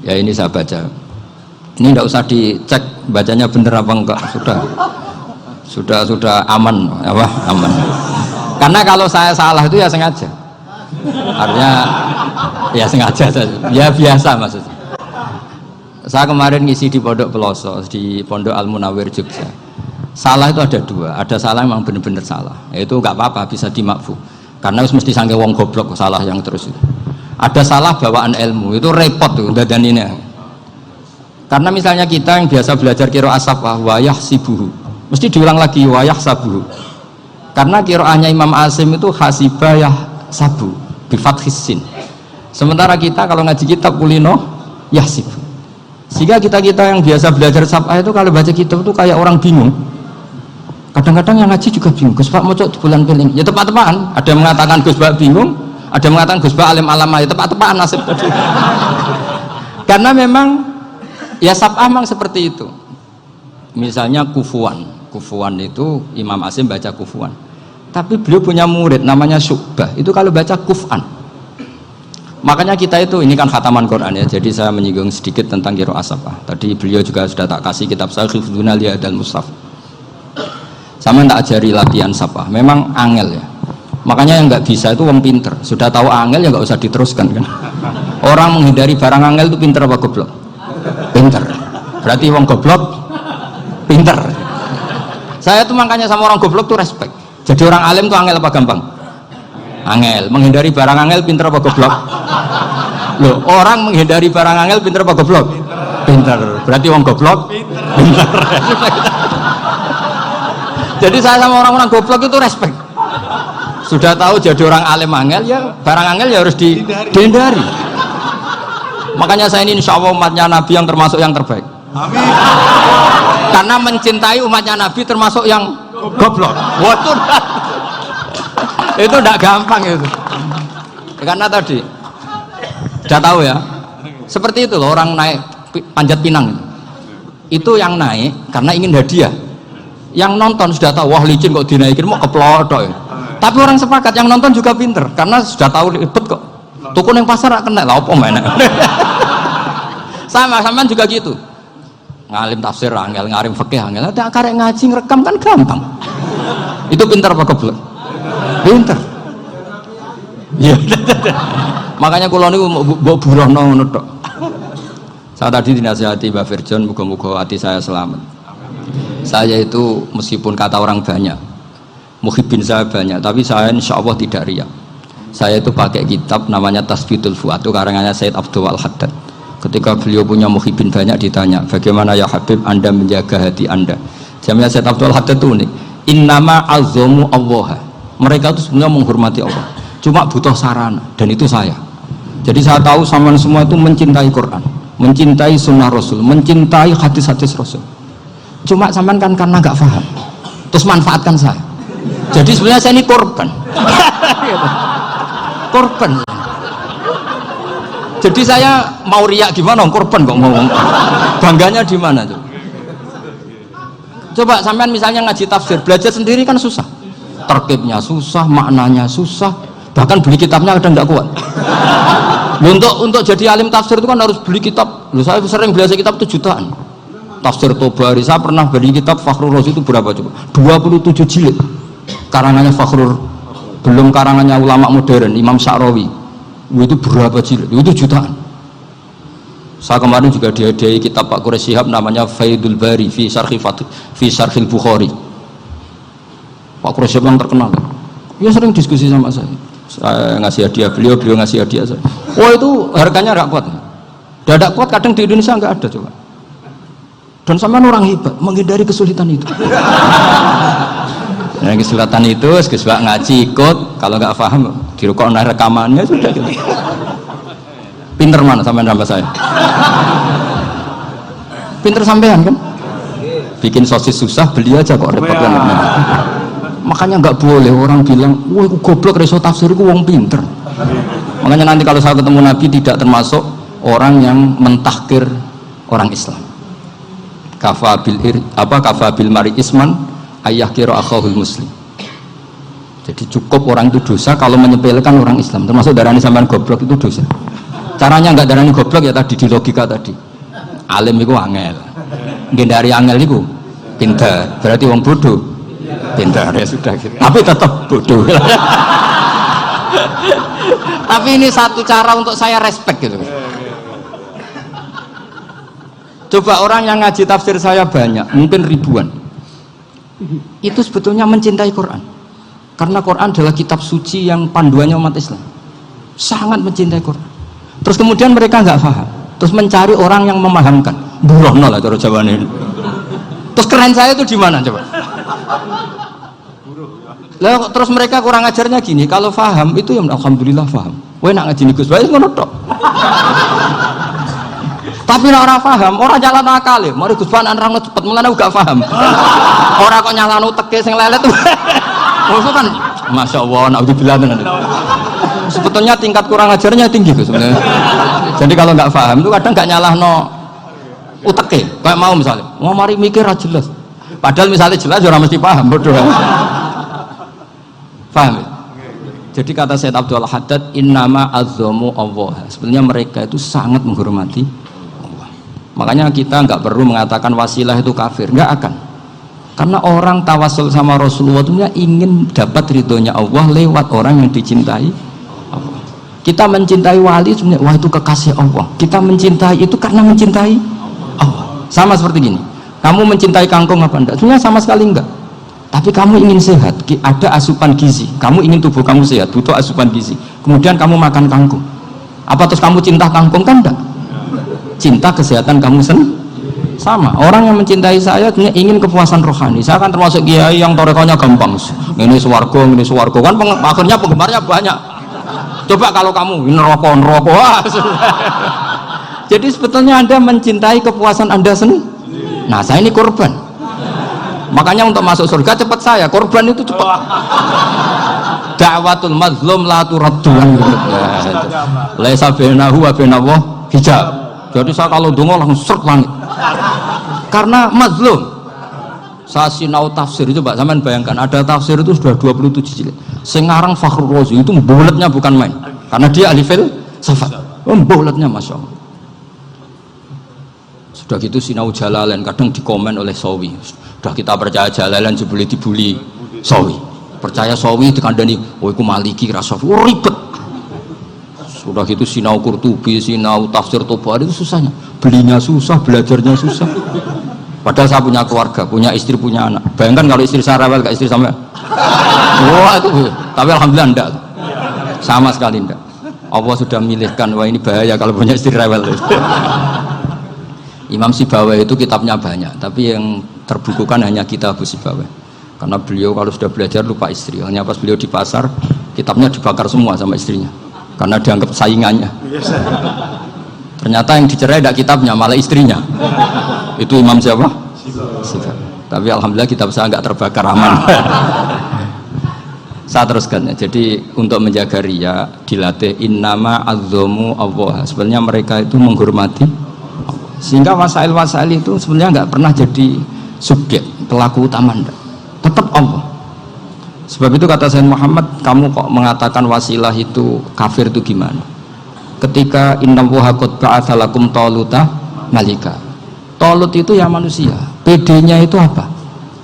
Ya ini saya baca. Ini tidak usah dicek bacanya benar apa enggak. Sudah aman, apa? Aman. Karena kalau saya salah itu ya sengaja. Artinya ya sengaja saja. Ya biasa maksudnya. Saya kemarin ngisi di Pondok Peloso, di Pondok Al Munawir Jogja. Salah itu ada dua. Ada salah memang benar-benar salah. Itu nggak apa-apa, bisa dimakfu. Karena mesti sangke wong goblok salah yang terus itu. Ada salah bawaan ilmu, itu repot tuh dadaninnya. Karena misalnya kita yang biasa belajar qiraah safah wayah sibuhu, mesti diulang lagi wayah sabuhu. Karena qiraahnya Imam Asim itu hasibayah sabu bi fathis sin. Sementara kita kalau ngaji kitab kulino yahsibu. Sehingga kita yang biasa belajar safah itu kalau baca kitab itu kayak orang bingung. Kadang-kadang yang ngaji juga bingung. Gus Pak mocok di bulan piling. Ya tepat-tepatan. Ada yang mengatakan Gus Pak bingung, ada yang mengatakan Gus Pak alim alama. Ya tepat-tepatan nasib tadi. Karena memang ya safah memang seperti itu. Misalnya kufuan. Kufuan itu Imam Asim baca kufuan. Tapi beliau punya murid namanya Syu'bah. Itu kalau baca kuf'an. Makanya kita itu, ini kan khataman Quran ya, jadi saya menyinggung sedikit tentang qiraah safah. Tadi beliau juga sudah tak kasih kitab saya Hifdzuna Liyadal Mushaf. Sama tak ajari latihan safah, memang angel ya. Makanya yang nggak bisa itu wong pinter, sudah tahu angel ya nggak usah diteruskan kan. Orang menghindari barang angel itu pinter apa goblok? Pinter. Berarti wong goblok pinter. Saya tuh makanya sama orang goblok tuh respect. Jadi orang alim tuh angel apa gampang? Angel. Menghindari barang angel pinter apa goblok? Loh, orang menghindari barang angel pinter apa goblok? Pinter. Berarti wong goblok pinter. Jadi saya sama orang-orang goblok itu respect. Sudah tahu jadi orang alim angel ya barang angel ya harus dihindari. Makanya saya ini insya Allah umatnya Nabi yang termasuk yang terbaik. Amin. Karena mencintai umatnya Nabi termasuk yang goblok. Waduh. Itu tidak gampang itu. Karena tadi sudah tahu ya. Seperti itu loh orang naik panjat pinang itu yang naik karena ingin hadiah. Yang nonton sudah tahu wah licin kok dinaikin mau keplodok ya. Tapi orang sepakat yang nonton juga pinter karena sudah tahu ribet kok. Tukun yang pasar kena lah apa mana. Sama juga gitu. Ngalim tafsir angel, ngalim fikih angel. Ada karek ngaji ngerekam kan gampang. Itu pinter apa goblok? Pinter. Ya. Makanya kula niku mbok burohno ngono tok. Saya tadi dinasihati Mbak Firjon, muga-muga hati saya selamat. Saya itu meskipun kata orang banyak, muhibbin saya banyak, tapi saya insya Allah tidak riya. Saya itu pakai kitab namanya Tasbitul Fuad, itu karangannya Said Abdul Al-Haddad. Ketika beliau punya muhibbin banyak ditanya, bagaimana ya Habib Anda menjaga hati Anda? Jamnya Said Abdul Al-Haddad itu unik. Innama azzamu Allah. Mereka itu sebenarnya menghormati Allah, cuma butuh sarana, dan itu saya. Jadi saya tahu sampean semua itu mencintai Quran, mencintai sunnah Rasul, mencintai hadis-hadis Rasul. Cuma sampean kan karena nggak paham, terus manfaatkan saya. Jadi sebenarnya saya ini korban. Korban. Jadi saya mau riak gimana? Korban kok mau bangganya di mana tuh? Coba sampean misalnya ngaji tafsir, belajar sendiri kan susah. Terkibnya susah, maknanya susah, bahkan beli kitabnya kadang nggak kuat. Untuk jadi alim tafsir itu kan harus beli kitab. Loh, saya sering belajar kitab itu jutaan. Tafsir Tobari, saya pernah beli kitab Fakhrur Razi itu berapa coba? 27 jilid. Karangannya Fakhrur, belum karangannya ulama modern, Imam Sya'rawi. Itu berapa jilid? Itu jutaan. Saya kemarin juga dihadiahi kitab Pak Quraish Shihab namanya Faidul Bari fi Syarhil Bukhari. Pak Quraish Shihab yang terkenal. Dia sering diskusi sama saya. Saya ngasih hadiah beliau ngasih hadiah saya. Wah itu harganya nggak kuat. Tidak kuat kadang di Indonesia nggak ada coba. Dan sama orang hebat menghindari kesulitan itu. Yang kesulitan itu, sebab ngaji ikut, kalau nggak paham dirukuk rekamannya sudah gitu. Pinter mana sampean nambah saya? Pinter sampean kan? Bikin sosis susah, beli aja kok repot kan. Makanya nggak boleh orang bilang, wah aku goblok reso tafsir, aku wong pinter. Makanya nanti kalau saya ketemu Nabi tidak termasuk orang yang mentahkir orang Islam. Kafabil mari isman ayah kira akhahul muslim. Jadi cukup orang itu dosa kalau menyepelekan orang Islam, termasuk darani sampean goblok itu dosa. Caranya nggak darani goblok ya tadi di logika tadi. Alim itu angel, gendari angel itu pinter, berarti wong bodoh pinter ya sudah gitu. Tapi tetap bodoh. Tapi ini satu cara untuk saya respect gitu. Coba orang yang ngaji tafsir saya banyak, mungkin ribuan, itu sebetulnya mencintai Quran. Karena Quran adalah kitab suci yang panduannya umat Islam. Sangat mencintai Quran. Terus kemudian mereka nggak paham. Terus mencari orang yang memahamkan. Burohno lah cara Jawane ini. Terus keren saya itu di mana coba? Lah terus mereka kurang ajarnya gini, kalau paham itu ya alhamdulillah paham. Kowe nak ngaji Gus Bae ngono tok. Tapi nek ora paham, ora jalan akal e. Mari Gus Bae nerangno cepet, mulane gak paham. Ora kok nyalano teke sing lelet. Maksud kan Masya Allah, naudzubillah nanti. Sebetulnya tingkat kurang ajarnya tinggi tuh sebenarnya. Jadi kalau nggak paham itu kadang nggak nyalahno uteke. Kayak mau misalnya, mau mari mikir aja jelas. Padahal misalnya jelas orang mesti paham, bodoh. Paham ya? Jadi kata Sayyid Abdul Haddad, innama azzamu Allah. Sebenarnya mereka itu sangat menghormati Allah. Makanya kita nggak perlu mengatakan wasilah itu kafir, nggak akan. Karena orang tawasul sama Rasulullah itu ingin dapat ridhonya Allah lewat orang yang dicintai Allah. Kita mencintai wali sebenarnya, wah itu kekasih Allah. Kita mencintai itu karena mencintai Allah. Sama seperti gini, kamu mencintai kangkung apa enggak? Sebenarnya sama sekali enggak. Tapi kamu ingin sehat, ada asupan gizi. Kamu ingin tubuh kamu sehat, butuh asupan gizi. Kemudian kamu makan kangkung. Apa terus kamu cinta kangkung? Kan enggak. Cinta kesehatan kamu sendiri. Sama, orang yang mencintai saya ingin kepuasan rohani. Saya kan termasuk kiai yang torekonya gampang. Ini swarga kan akhirnya penggemarnya banyak. Coba kalau kamu neraka. Jadi sebetulnya Anda mencintai kepuasan Anda sendiri. Nah, saya ini korban. Makanya untuk masuk surga cepat saya, korban itu cepat. Da'watul mazlum la turaddu. Laisa bainahu wa bainallah hijab. Jadi saya kalau dongo langsung seret langit. Karena mazlum. Saya sinau tafsir itu, Pak, sampean bayangkan ada tafsir itu sudah 27 jilid. Sekarang Fakhrul Razi itu bulatnya bukan main. Karena dia ahli filsafat. Bulatnya Masya Allah. Sudah gitu sinau Jalalain kadang dikomen oleh Sawi. Sudah kita percaya Jalalain jebule dibuli Sawi. Percaya Sawi dikandani, oh iku Maliki Rasafi. Oh, ribet. Sudah gitu sinau Qurtubi, sinau tafsir Tabari itu susahnya. Belinya susah, belajarnya susah. Padahal saya punya keluarga, punya istri, punya anak. Bayangkan kalau istri saya rewel, gak istri sampai. Wah itu, tapi alhamdulillah enggak. Sama sekali enggak. Allah sudah milihkan, wah ini bahaya kalau punya istri rewel. Imam Sibawai itu kitabnya banyak, tapi yang terbukukan hanya kitab Sibawai. Karena beliau kalau sudah belajar lupa istri. Hanya pas beliau di pasar, kitabnya dibakar semua sama istrinya. Karena dianggap saingannya. Ternyata yang dicerai tidak kitabnya, malah istrinya. Itu Imam siapa? Tapi alhamdulillah kitab saya nggak terbakar, aman. Saya teruskan ya. Jadi untuk menjaga ria dilatih innama azzamu Allah. Sebenarnya mereka itu menghormati Allah. Sehingga wasail itu sebenarnya nggak pernah jadi subjek pelaku utama, tetap Allah. Sebab itu kata Sayyid Muhammad, kamu kok mengatakan wasilah itu kafir itu gimana? Ketika innallaha qad ba'atsa lakum taluta malika. Talut itu ya manusia. PD-nya itu apa?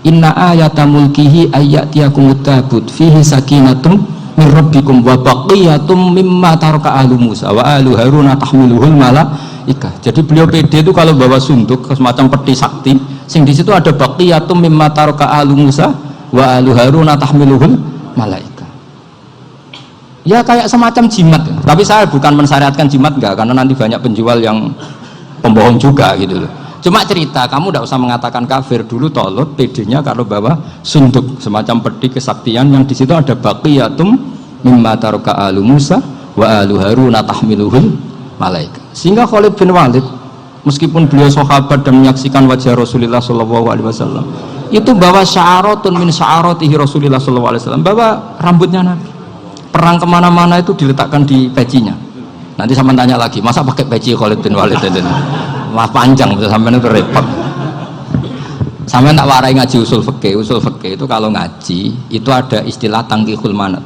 Inna ayata mulkihi ayyatiyakumut tabut fihi sakinatum min rabbikum wa baqiyatum mimma taraka ahlu Musa wa ahlu Harun tahmiluhul malaikah. Jadi beliau PD itu kalau bawa sunduk semacam peti sakti, sing di situ ada baqiyatum mimma taraka ahlu Musa wa ahlu Harun tahmiluhul malaikah. Ya kayak semacam jimat ya. Tapi saya bukan mensyariatkan jimat enggak, karena nanti banyak penjual yang pembohong juga gitu loh. Cuma cerita, kamu tidak usah mengatakan kafir. Dulu Talut PD-nya kalau bawa sunduk semacam peti kesaktian yang di situ ada baqiyatum mimma taraka ahlu Musa wa ahlu Harun tahmiluhul malaikat. Sehingga Khalid bin Walid meskipun beliau sahabat dan menyaksikan wajah Rasulullah SAW, itu bawa sya'aratun min sya'aratihi Rasulullah SAW, bawa rambutnya Nabi. Perang kemana-mana itu diletakkan di pecinya. Nanti sama tanya lagi, masa pakai peci Khalid bin Walid itu? Wah panjang, sampai itu repot. Sampai tak warai ngaji usul fikih itu kalau ngaji itu ada istilah tangkihul manat.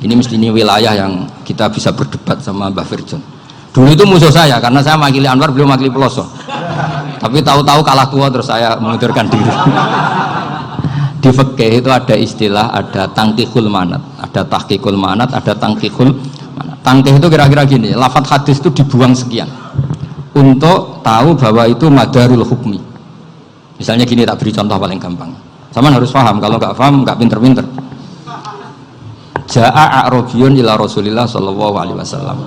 Ini mesti ini wilayah yang kita bisa berdebat sama Mbah Firjon. Dulu itu musuh saya karena saya makili Anwar, beliau makili Peloso. Tapi tahu-tahu kalah tua terus saya mengundurkan diri. Di fikih itu ada istilah, ada tangkihul manat, ada tahqiqul manat, ada tangkihul manat. Tangkih itu kira-kira gini, lafadz hadis itu dibuang sekian untuk tahu bahwa itu madarul hukmi. Misalnya gini, tak beri contoh paling gampang. Sama harus paham, kalau nggak paham nggak pinter-pinter. Ja'a a'rabiyun ila Rasulillah sallallahu alaihi wasallam.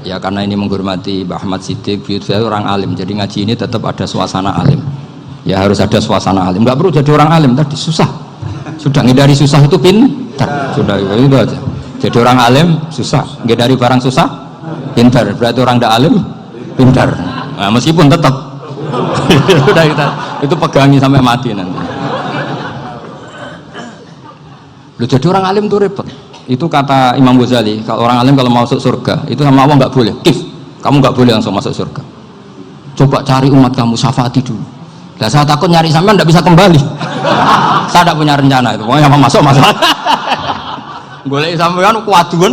Ya karena ini menghormati Mbah Ahmad Siddiq, beliau orang alim, jadi ngaji ini tetap ada suasana alim. Ya harus ada suasana alim. Nggak perlu jadi orang alim tadi susah. Sudah ngindari susah itu pintar. Sudah itu aja. Jadi orang alim susah, ngindari barang susah pintar. Berarti orang tidak alim pintar. Nah, meskipun tetap sudah itu pegangi sampai mati nanti. Lu jadi orang alim tuh repot. Itu kata Imam Ghazali, kalau orang alim kalau mau masuk surga itu sama Allah nggak boleh. Kamu nggak boleh langsung masuk surga. Coba cari umat kamu, syafaati dulu. Nah, saya takut nyari sampean nggak bisa kembali. Saya tidak punya rencana itu. Pokoknya mau masuk. Boleh sampean kuaduan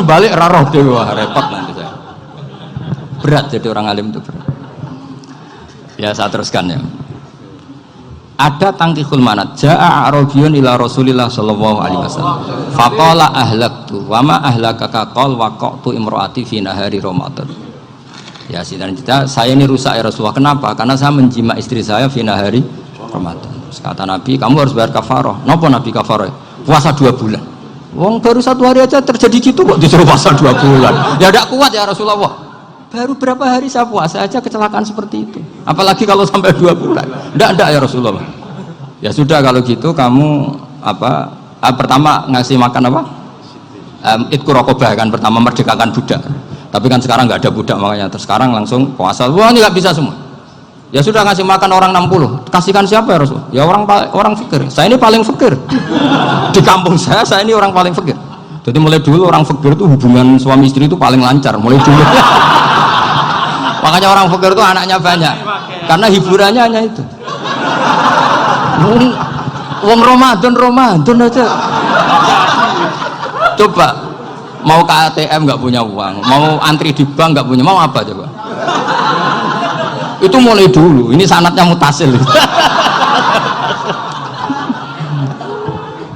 balik raroh dewe, repot nanti saya. Berat jadi orang alim itu berat. Ya saya teruskan ya. Ada tangkihul manat. Ja'a a'rabiyun ila Rasulillah sallallahu alaihi wasallam. Faqala ahlaktu wa ma ahlakaka qal waqa'tu imraati fi nahari Ramadan. Ya sidang kita, saya ini rusak ya Rasulullah. Kenapa? Karena saya menjima istri saya fi nahari Ramadan. Terus kata Nabi, kamu harus bayar kafarah. Napa Nabi kafarah? Puasa 2 bulan. Wong baru 1 hari aja terjadi gitu kok disuruh puasa 2 bulan. Ya tidak kuat ya Rasulullah. Baru berapa hari saya puasa aja kecelakaan seperti itu, apalagi kalau sampai 2 bulan. Enggak ya Rasulullah. Ya sudah kalau gitu kamu pertama ngasih makan apa? Itqu raqabah kan, pertama merdekakan budak. Tapi kan sekarang nggak ada budak, makanya terus sekarang langsung puasa. Wah ini nggak bisa semua. Ya sudah ngasih makan orang 60. Kasihkan siapa ya Rasul? Ya orang fakir. Saya ini paling fakir. Di kampung saya ini orang paling fakir. Jadi mulai dulu orang fakir itu hubungan suami istri itu paling lancar mulai dulu. Makanya orang fakir itu anaknya banyak karena hiburannya hanya itu. Wong Ramadan aja. Coba mau ke ATM nggak punya uang, mau antri di bank nggak punya, mau apa coba? Itu mulai dulu. Ini sanatnya mutasil.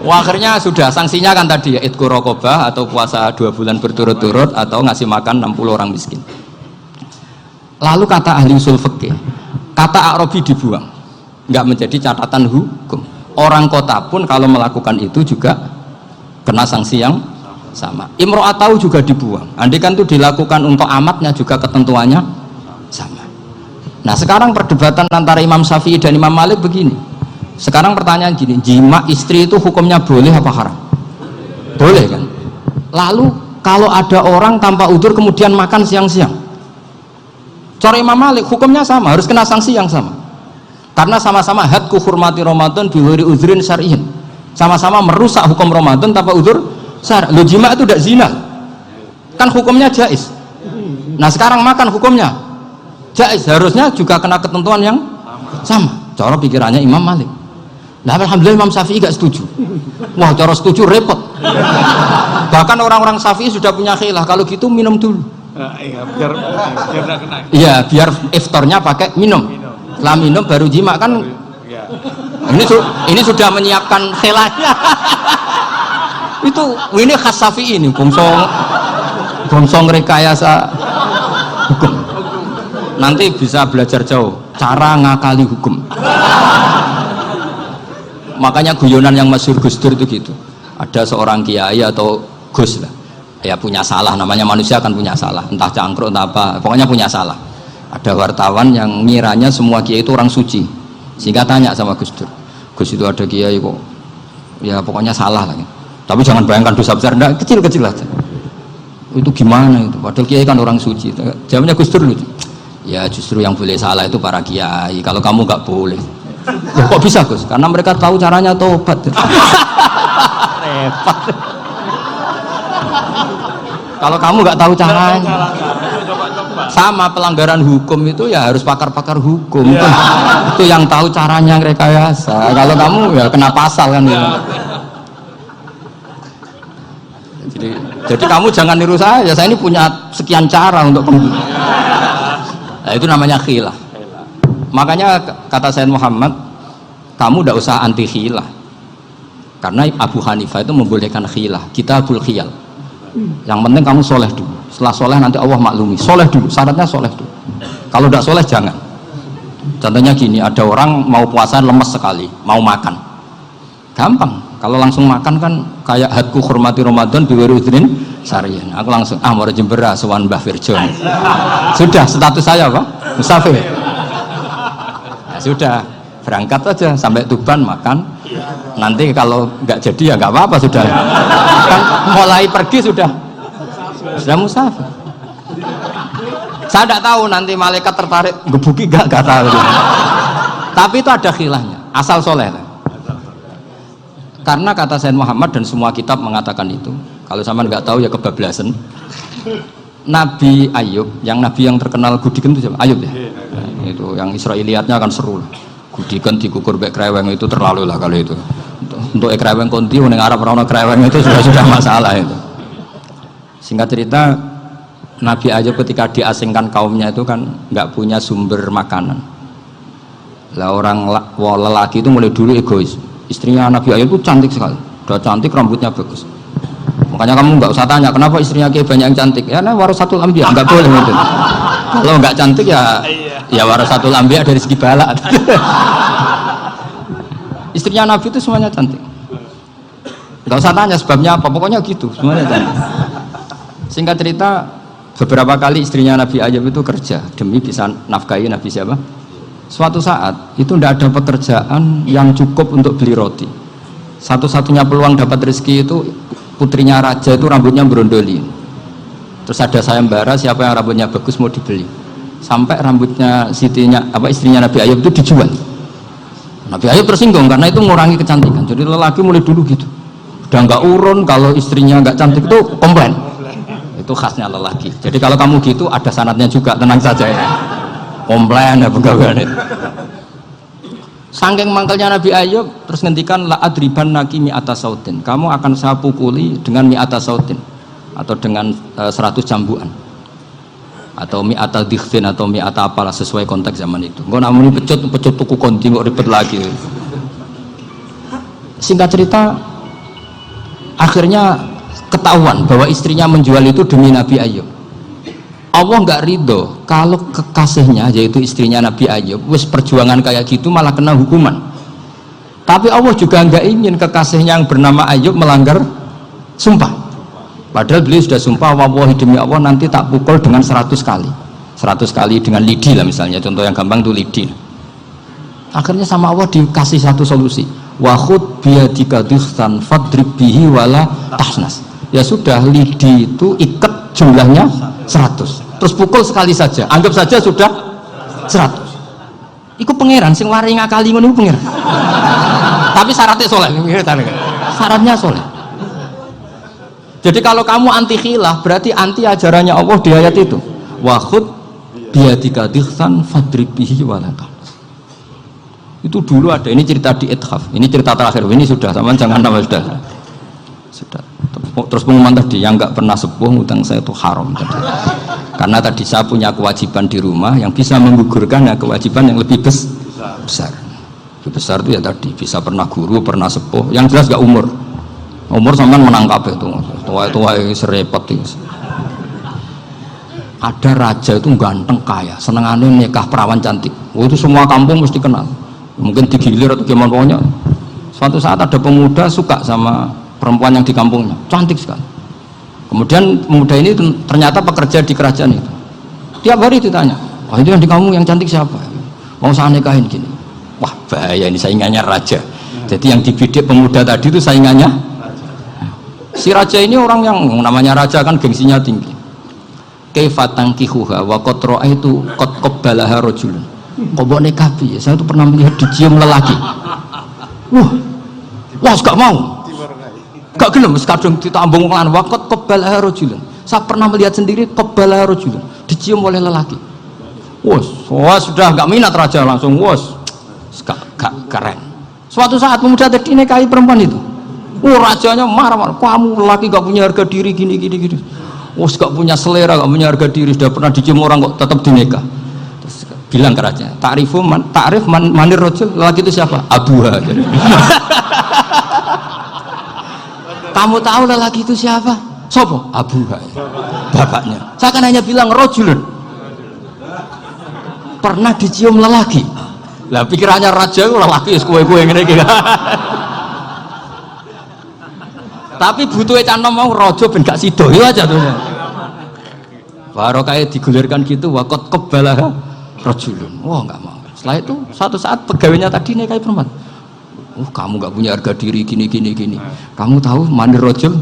Wah, akhirnya sudah sanksinya kan tadi ya, itqu raqabah atau puasa 2 bulan berturut-turut atau ngasih makan 60 orang miskin. Lalu kata ahli usul fikih, kata a'rabi dibuang, nggak menjadi catatan hukum. Orang kota pun kalau melakukan itu juga kena sanksi yang sama. Imro'atau juga dibuang. Andai kan itu dilakukan untuk amatnya juga ketentuannya sama. Nah sekarang perdebatan antara Imam Syafi'i dan Imam Malik begini. Sekarang pertanyaan gini, jima istri itu hukumnya boleh apa haram? Boleh kan? Lalu kalau ada orang tanpa udzur kemudian makan siang-siang, cara Imam Malik hukumnya sama, harus kena sanksi yang sama. Karena sama-sama hadku hurmati Ramadan bighairi udzrin syar'iyyin. Sama-sama merusak hukum Ramadan tanpa udzur syar'i. Lo jima itu tidak zina. Kan hukumnya jaiz. Nah, sekarang makan hukumnya jaiz, harusnya juga kena ketentuan yang sama. Cara pikirannya Imam Malik. Nah, alhamdulillah Imam Syafi'i gak setuju. Wah, cara setuju repot. Bahkan orang-orang Syafi'i sudah punya khilaf, kalau gitu minum dulu. Iya, biar gak kena. Iya, biar iftarnya pakai minum. Setelah minum baru jima kan. Ya. Ini sudah menyiapkan khilafnya. Ini khas Syafi'i ini, bongsong rekayasa hukum. Nanti bisa belajar jauh cara ngakali hukum. Makanya guyonan yang masyhur Gus Dur itu gitu. Ada seorang kiai atau Gus lah, ya punya salah, namanya manusia kan punya salah, entah cangkruk entah apa, pokoknya punya salah. Ada wartawan yang ngiranya semua kiai itu orang suci, sehingga tanya sama Gus Dur, Gus itu ada kiai kok ya pokoknya salah lah, tapi jangan bayangkan dosa besar, enggak, kecil-kecil aja. Itu gimana itu? Padahal kiai kan orang suci. Jawabnya Gus Dur lucu. Ya justru yang boleh salah itu para kiai. Kalau kamu nggak boleh. Loh, kok bisa Gus? Karena mereka tahu caranya tobat. Repot. Kalau kamu nggak tahu caranya. Sama pelanggaran hukum itu ya harus pakar-pakar hukum. Itu yang tahu caranya rekayasa. Kalau kamu ya kena pasal kan ya. Jadi kamu jangan niru saya ini punya sekian cara untuk nah, itu namanya khilah. Makanya kata Sayyid Muhammad, kamu tidak usah anti khilah, karena Abu Hanifah itu membolehkan khilah, kitabul khiyal. Yang penting kamu soleh dulu, setelah soleh nanti Allah maklumi. Soleh dulu, syaratnya soleh dulu. Kalau tidak soleh jangan. Contohnya gini, ada orang mau puasa lemes sekali, mau makan gampang. Kalau langsung makan kan kayak hadku hormati Ramadan biwirudrin sarian. Aku langsung mau jembera sowan Mbah Firjon. Sudah status saya apa? Musafir. Ya, sudah berangkat aja sampai Tuban makan. Nanti kalau nggak jadi ya nggak apa-apa sudah. Kan mulai pergi sudah musafir. Saya tidak tahu nanti malaikat tertarik gebuki nggak tahu. Tapi itu ada khilahnya. Asal soleh. Karena kata Sayyid Muhammad dan semua kitab mengatakan itu. Kalau sama nggak tahu ya kebablasan. Nabi Ayub, yang nabi yang terkenal Gudiken itu siapa? Ayub ya. Nah, itu yang Israiliyatnya akan seru lah. Gudiken dikukur bek kreweng itu terlalu lah kalau itu. Untuk kreweng konti, ning Arab ora kreweng itu sudah masalah itu. Singkat cerita, Nabi Ayub ketika diasingkan kaumnya itu kan nggak punya sumber makanan. Lah orang lelaki itu mulai dulu egois. Istrinya Nabi Ayub itu cantik sekali, udah cantik, rambutnya bagus. Makanya kamu nggak usah tanya kenapa istrinya kayak banyak yang cantik. Ya, nah warasatul anbiya nggak boleh gitu. Kalau nggak cantik ya warasatul anbiya dari segi balak. Istrinya Nabi itu semuanya cantik. Nggak usah tanya sebabnya apa, pokoknya gitu, semuanya cantik. Singkat cerita, beberapa kali istrinya Nabi Ayub itu kerja demi bisa nafkahi Nabi siapa? Suatu saat itu tidak ada pekerjaan yang cukup untuk beli roti. Satu-satunya peluang dapat rezeki itu putrinya raja itu rambutnya berondoli. Terus ada sayembara siapa yang rambutnya bagus mau dibeli. Sampai rambutnya istrinya Nabi Ayub itu dijual. Nabi Ayub tersinggung karena itu mengurangi kecantikan. Jadi lelaki mulai dulu gitu. Udah nggak urun kalau istrinya nggak cantik itu komplain. Itu khasnya lelaki. Jadi kalau kamu gitu ada sanadnya juga, tenang saja ya. Komplain ya pegawai itu. Saking mangkalnya Nabi Ayub terus ngendikan la adriban naki mi'ata sautin. Kamu akan saya pukuli dengan mi'ata sautin atau dengan 100 cambukan. Atau mi'ata dikhfin atau mi'ata apalah sesuai konteks zaman itu. Engko namanya pecut tuku konti kok ribet lagi. Singkat cerita akhirnya ketahuan bahwa istrinya menjual itu demi Nabi Ayub. Allah nggak ridho kalau kekasihnya yaitu istrinya Nabi Ayub wis perjuangan kayak gitu malah kena hukuman. Tapi Allah juga nggak ingin kekasihnya yang bernama Ayub melanggar sumpah. Padahal beliau sudah sumpah, wallahi demi Allah nanti tak pukul dengan 100 kali 100 kali dengan lidi lah misalnya, contoh yang gampang tuh lidi. Akhirnya sama Allah dikasih satu solusi, wa khud biyadika dikhtan fadrib bihi wala tahnas. Ya sudah, lidi itu ikat jumlahnya 100 terus pukul sekali saja, anggap saja sudah 100. Iku pangeran sing wari ngakali ngono iku pangeran. Tapi syaratnya soleh, syaratnya soleh. Jadi kalau kamu anti khilaf berarti anti ajarannya Allah di ayat itu. Wa khud biyadika dikhtan fadrib bihi wala tahnas. Itu dulu ada, ini cerita di Ithaf, ini cerita terakhir, ini sudah sama, jangan nama sudah. Terus pengumuman tadi, yang nggak pernah sepuh utang saya itu haram tadi. Karena tadi saya punya kewajiban di rumah yang bisa menggugurkan ya kewajiban yang lebih besar. Lebih besar itu ya tadi bisa pernah guru, pernah sepuh, yang jelas nggak umur sampean menang kabeh tuh, tua serepot itu. Ada raja itu ganteng kaya, senengannya nikah perawan cantik. Itu semua kampung mesti kenal. Mungkin digilir atau gimana pokoknya. Suatu saat ada pemuda suka sama perempuan yang di kampungnya, cantik sekali. Kemudian pemuda ini ternyata pekerja di kerajaan itu. Tiap hari ditanya, wah itu yang di kampung yang cantik siapa? Mau saya nikahin gini. Wah bahaya, ini saingannya raja. Jadi yang dibidik pemuda tadi itu saingannya. Si raja ini orang yang namanya raja kan gengsinya tinggi. Kaifatang kihuha wa qad ra'aitu qad qabbalaha rajulun. Kok mbok nikahi? Saya tuh pernah melihat dicium lelaki. Wah, gak mau. Gak gelem wis kadung ditambung lan wa qad qabbalaha rajulun. Saya pernah melihat sendiri qabbalaha rajulun, dicium oleh lelaki. Wah, sudah gak minat raja langsung gak keren. Suatu saat pemuda tadi nikahi perempuan itu. Rajanya marah-marah, kamu laki gak punya harga diri gini. Gak punya selera, gak punya harga diri, sudah pernah dicium orang kok tetap dinikah. Terus bilang ke raja, takrif manir rajul, laki itu siapa? Abuha. Kamu tahu lelaki itu siapa? Sopo? Abuha. Bapaknya. Saya kan hanya bilang rajulun. Pernah dicium lelaki. Lah pikirannya raja lelaki kue-kue ngene iki. Tapi butuhnya canom mau rojo ben gak sido itu aja tuh. Baru kayak digulirkan gitu wakot kebalah rojulun. Wah nggak mau. Setelah itu suatu saat pegawainya tadi nih kayak perempuan. Kamu nggak punya harga diri gini. Kamu tahu mandir rojul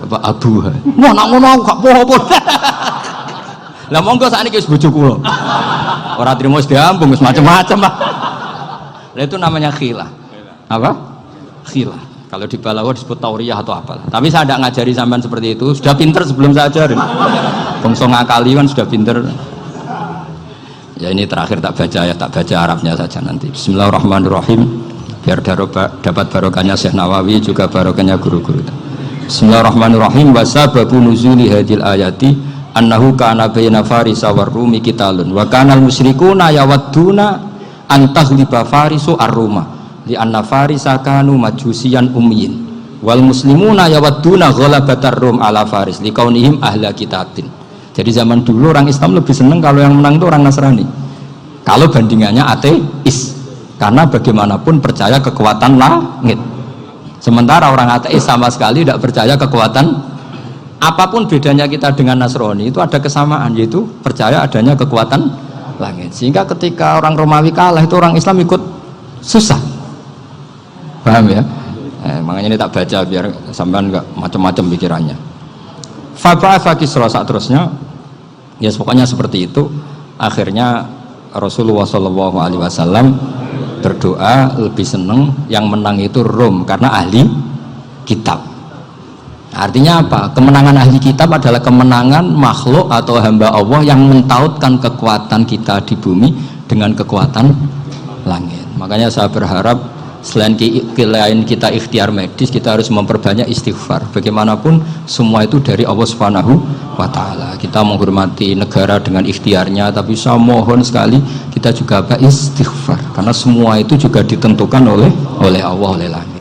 apa abu? Wah nak ngono aku gak apa-apa. Lah monggo sakniki wis bojo kula. Ora trimo wis diambung wis macam-macam lah. Lah itu namanya khilah. Apa? Khilah. Kalau di Balawa disebut tauriyah atau apalah. Tapi saya tidak ngajari sampean seperti itu. Sudah pinter sebelum saya ajarin. Bongso ngakali kan sudah pinter. Ya ini terakhir tak baca Arabnya saja nanti. Bismillahirrahmanirrahim. Biar dapat barokahnya Syekh Nawawi juga barokahnya guru-guru. Bismillahirrahmanirrahim. Wasababu nuzuli hadil ayati annahu kana baina farisa war rumi qitalun wa kana al musyrikuna yawadduna antahliba farisu ar-ruma li anna farisa kanu majusiyan ummiyin wal muslimuna yawadduna ghalabatar rum ala faris liqaunihim ahla kitabin. Jadi zaman dulu orang Islam lebih senang kalau yang menang itu orang Nasrani kalau bandingannya ateis, karena bagaimanapun percaya kekuatan langit, sementara orang ateis sama sekali tidak percaya kekuatan. Apapun bedanya kita dengan Nasrani itu ada kesamaan, yaitu percaya adanya kekuatan langit. Sehingga ketika orang Romawi kalah itu orang Islam ikut susah. Paham ya? Makanya ini tak baca biar sampean enggak macam-macam pikirannya. Faba'atha Kisra saat terusnya, ya pokoknya seperti itu. Akhirnya Rasulullah SAW berdoa lebih senang yang menang itu Rom karena ahli kitab. Artinya apa? Kemenangan ahli kitab adalah kemenangan makhluk atau hamba Allah yang mentautkan kekuatan kita di bumi dengan kekuatan langit. Makanya saya berharap selain kita ikhtiar medis, kita harus memperbanyak istighfar. Bagaimanapun semua itu dari Allah Subhanahu wa Ta'ala. Kita menghormati negara dengan ikhtiarnya, tapi saya mohon sekali kita juga istighfar, karena semua itu juga ditentukan oleh Allah, oleh langit.